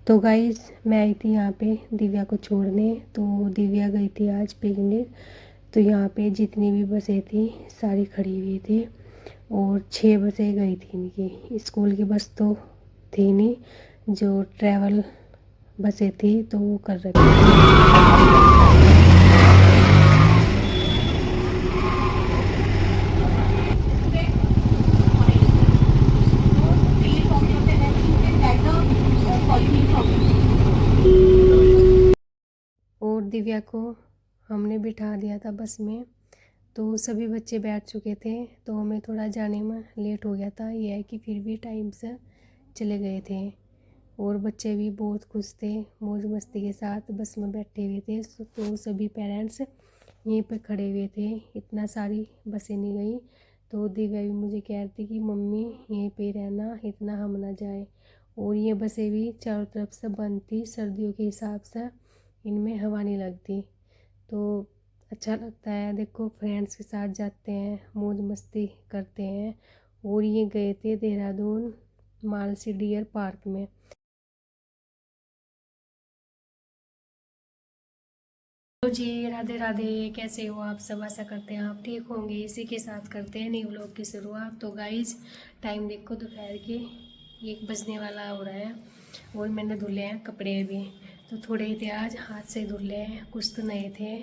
तो गाइस मैं आई थी यहाँ पे दिव्या को छोड़ने। तो दिव्या गई थी आज पिकनिक। तो यहाँ पे जितनी भी बसें थी सारी खड़ी हुई थी और 6 बसें गई थी इनकी। स्कूल की बस तो थी नहीं, जो ट्रैवल बसें थी तो वो कर रखी थी। और दिव्या को हमने बिठा दिया था बस में। तो सभी बच्चे बैठ चुके थे तो हमें थोड़ा जाने में लेट हो गया था। यह है कि फिर भी टाइम से चले गए थे और बच्चे भी बहुत खुश थे, मौज मस्ती के साथ बस में बैठे हुए थे। तो सभी पेरेंट्स यहीं पर खड़े हुए थे, इतना सारी बसें नहीं गई। तो दिव्या भी मुझे कह रही थी कि मम्मी यहीं पे रहना, इतना हम ना जाए। और ये बसें भी चारों तरफ से बंद थी, सर्दियों के हिसाब से इनमें हवा नहीं लगती। तो अच्छा लगता है, देखो फ्रेंड्स के साथ जाते हैं, मौज मस्ती करते हैं। और ये गए थे देहरादून मालसी डियर पार्क में। तो जी राधे राधे, कैसे हो आप सब? आशा करते हैं आप ठीक होंगे। इसी के साथ करते हैं न्यू व्लॉग की शुरुआत। तो गाइज टाइम देखो दोपहर के 1 बजने वाला हो रहा है और मैंने धुले हैं कपड़े भी। तो थोड़े ही थे आज, हाथ से धुले हैं, कुछ तो नए थे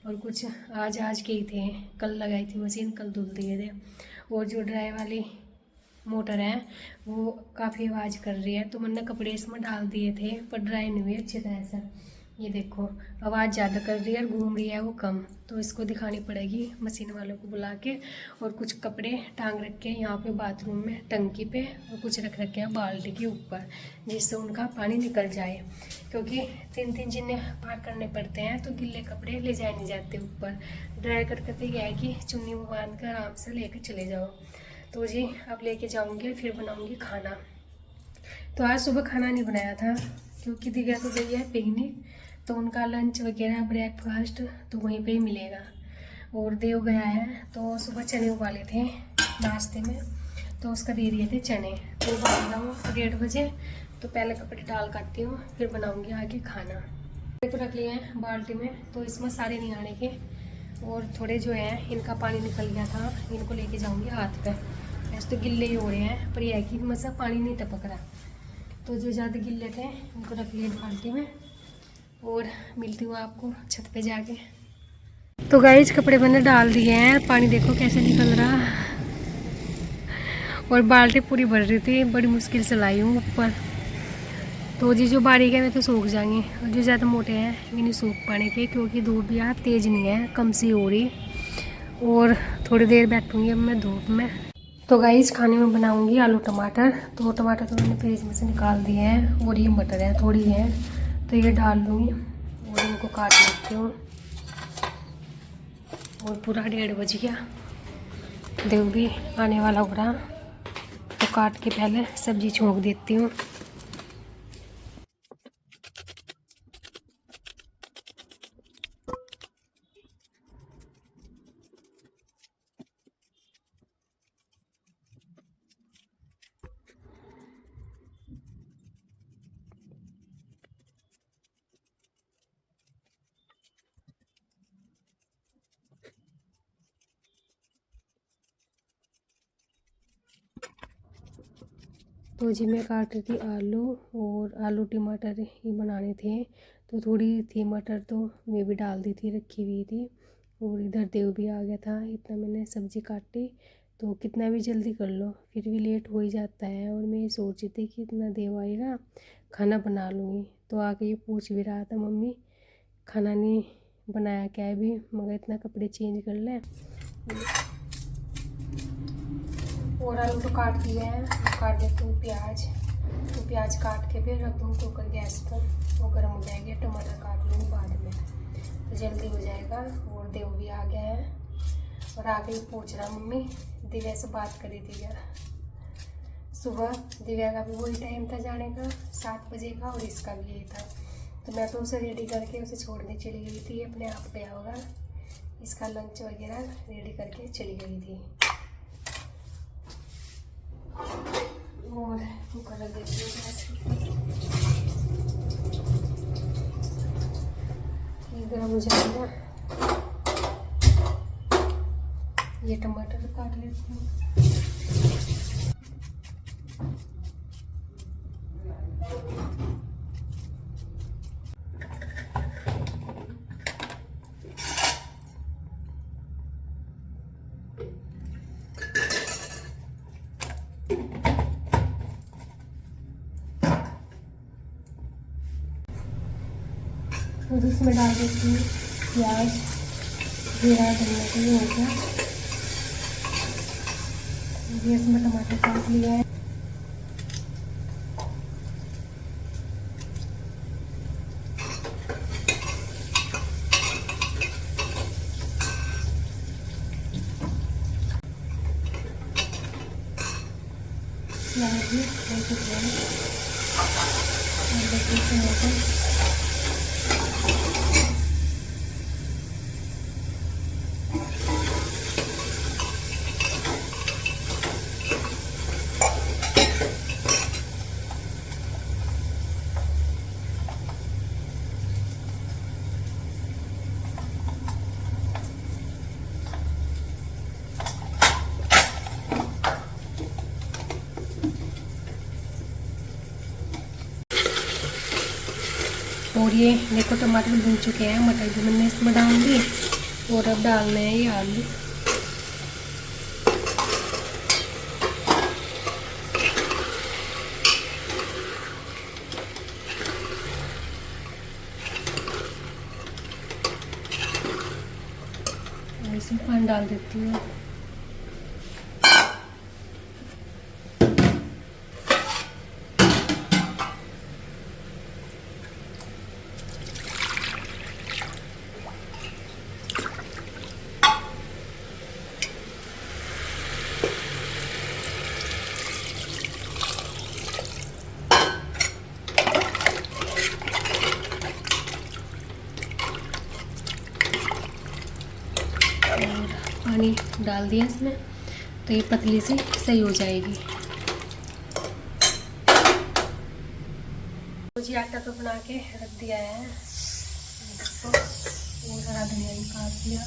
और कुछ आज के ही थे। कल लगाई थी मशीन, कल धुल दिए थे। और जो ड्राई वाली मोटर है वो काफ़ी आवाज़ कर रही है, तो मैंने कपड़े इसमें डाल दिए थे पर ड्राई नहीं हुई अच्छी तरह से। ये देखो आवाज़ ज़्यादा कर रही है और घूम रही है वो कम, तो इसको दिखानी पड़ेगी मशीन वालों को बुला के। और कुछ कपड़े टांग रखे हैं यहाँ पे बाथरूम में टंकी पे, और कुछ रख रखे हैं बाल्टी के ऊपर जिससे उनका पानी निकल जाए, क्योंकि 3-3 जिन्हें पार करने पड़ते हैं तो गिले कपड़े ले जाए नहीं जाते ऊपर। ड्राई करके तो यह है कि चुन्नी में बांध कर आराम से लेकर चले जाओ। तो जी अब लेके जाऊँगी, फिर बनाऊँगी खाना। तो आज सुबह खाना नहीं बनाया था क्योंकि दिव्या तो गई है पिकनिक, तो उनका लंच वगैरह ब्रेकफास्ट तो वहीं पे ही मिलेगा। और देव गया है तो सुबह चने उबाले थे नाश्ते में, तो उसका दे दिए थे चने। तो उबाल रहा हूँ 1:30 बजे। तो पहले कपड़े डाल काटती हूँ, फिर बनाऊँगी आगे खाना। तो रख लिए हैं बाल्टी में, तो इसमें सारे नहीं आने के, और थोड़े जो है इनका पानी निकल गया था, इनको लेके जाऊँगी हाथ पे। ऐसे तो गिल्ले ही हो रहे हैं पर यह है कि इनमें से पानी नहीं टपक रहा। तो जो ज़्यादा गिल्ले थे उनको रख लिए बाल्टी में और मिलती हूँ आपको छत पे जाके। तो गाइस कपड़े मैंने डाल दिए हैं, पानी देखो कैसे निकल रहा, और बाल्टी पूरी भर रही थी, बड़ी मुश्किल से लाई हूँ ऊपर। तो जी जो बारीक है वे तो सूख जाएंगे और जो ज़्यादा मोटे हैं ये नहीं सूख पाने के, क्योंकि धूप भी यहाँ तेज़ नहीं है, कम सी हो रही। और थोड़ी देर बैठूँगी अब मैं धूप में। तो गाइस खाने में बनाऊंगी आलू टमाटर। तो टमाटर तो मैंने फ्रिज में से निकाल दिए हैं और ये मटर है थोड़ी है, तो ये डाल लूँगी और इनको काट लेती हूँ। और पूरा 1:30 बज गया, देव भी आने वाला हो रहा, तो काट के पहले सब्जी छोंक देती हूँ। तो जी मैं काट रही थी आलू, और आलू टमाटर ही बनाने थे। तो थोड़ी थी मटर तो वे भी डाल दी थी, रखी हुई थी। और इधर देव भी आ गया था, इतना मैंने सब्जी काटी। तो कितना भी जल्दी कर लो फिर भी लेट हो ही जाता है, और मैं ये सोच रही थी कि इतना देव आएगा खाना बना लूँगी। तो आके ये पूछ भी रहा था मम्मी खाना नहीं बनाया क्या है भी, मगर इतना कपड़े चेंज कर लें। और आलू तो काट दिए हैं, काट देती हूँ प्याज। तो प्याज काट के फिर रख दूँ कुकर गैस पर, वो गर्म हो जाएगी। टमाटर काट लूँगी बाद में तो जल्दी हो जाएगा। और देव भी आ गया है और आगे ही पूछ रहा मम्मी दिव्या से बात करी थी यार। सुबह दिव्या का भी वही टाइम था जाने का 7 बजे का, और इसका भी यही था। तो मैं तो उसे रेडी करके उसे छोड़ने चली गई थी, अपने आप गया होगा। इसका लंच वगैरह रेडी करके चली गई थी। और कुकर रख देती हूँ गैस पे। गर्म हो जाएगा। ये टमाटर काट लेती हूँ। और इसमें डाल देती हूँ प्याज, जीरा, धनिया के लिए हो गया। ये इसमें टमाटर काट लिया है। प्याज भी हो चुका है और देखिए टमाटर। और ये देखो टमाटर भून चुके हैं, मटर भी मैंने इसमें डाल दी और अब डालने हैं ये आलू। और इसमें पानी डाल देती हूँ। पानी डाल दिया इसमें तो ये पतली सी सही हो जाएगी। मुझे आटा तो बना के रख दिया है, देखो वो हरा धनिया भी काट दिया।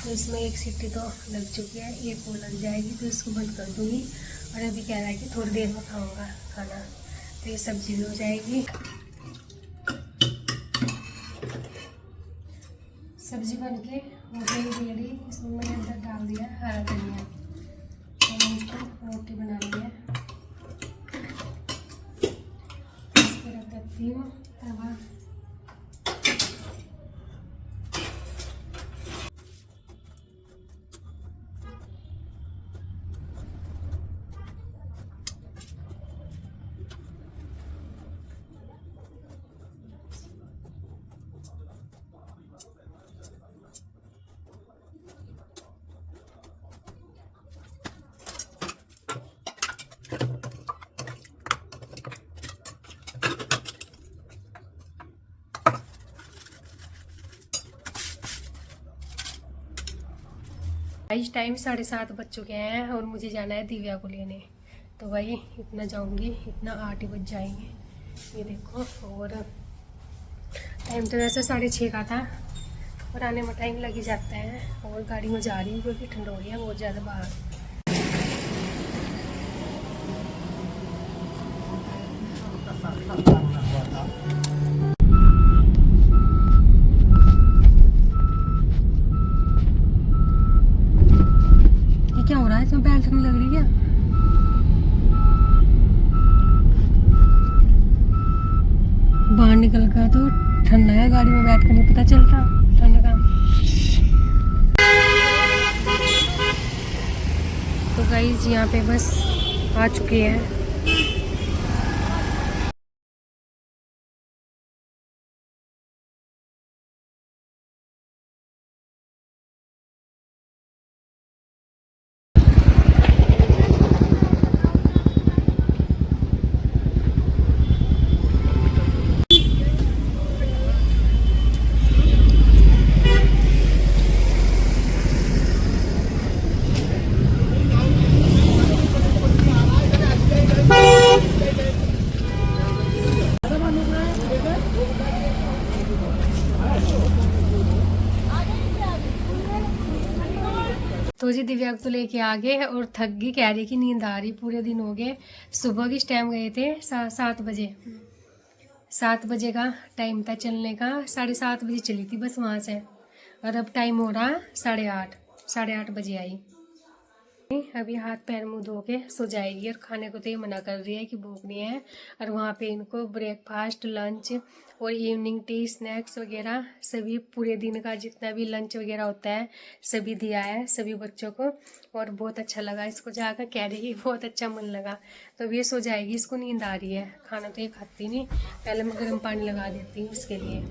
तो इसमें एक सीटी तो लग चुकी है, एक वो लग जाएगी तो इसको बंद कर दूँगी। और अभी कह रहा है कि थोड़ी देर में खाऊंगा खाना, तो ये सब्जी भी हो जाएगी। सब्जी बन के हो गई रेडी। इसमें मैंने अंदर डाल दिया हरा धनिया और इसको रोटी बनानी है। इस पर रख देती हूँ तवा। इस टाइम 7:30 बज चुके हैं और मुझे जाना है दिव्या को लेने। तो भाई इतना जाऊंगी, इतना 8 बज जाएंगे। ये देखो, और टाइम तो वैसे 6:30 का था और आने में टाइम लग ही जाता है। और गाड़ी में जा रही हूँ क्योंकि ठंड हो रही है बहुत ज़्यादा बाहर। क्या हो रहा है? इसमें बेल्ट नहीं लग रही क्या? बाहर निकल कर तो ठंडा है, गाड़ी में बैठ कर नहीं पता चलता ठंड का। तो गाइस यहाँ पे बस आ चुके हैं। तो जी दिव्या को तो लेके आ गए और थक गई, कह रही कि नींद आ रही, पूरे दिन हो गए। सुबह किस टाइम गए थे? 7 बजे। 7 बजे का टाइम था चलने का, 7:30 बजे चली थी बस वहाँ से, और अब टाइम हो रहा 8:30, 8:30 बजे आई। अभी हाथ पैर मुंह धो के सो जाएगी, और खाने को तो ये मना कर रही है कि भूख नहीं है। और वहाँ पे इनको ब्रेकफास्ट, लंच और इवनिंग टी, स्नैक्स वगैरह सभी, पूरे दिन का जितना भी लंच वगैरह होता है सभी दिया है सभी बच्चों को। और बहुत अच्छा लगा इसको जाकर, कह रही बहुत अच्छा मन लगा। तो अब ये सो जाएगी, इसको नींद आ रही है। खाना तो ये खाती नहीं, पहले मैं गर्म पानी लगा देती हूँ इसके लिए।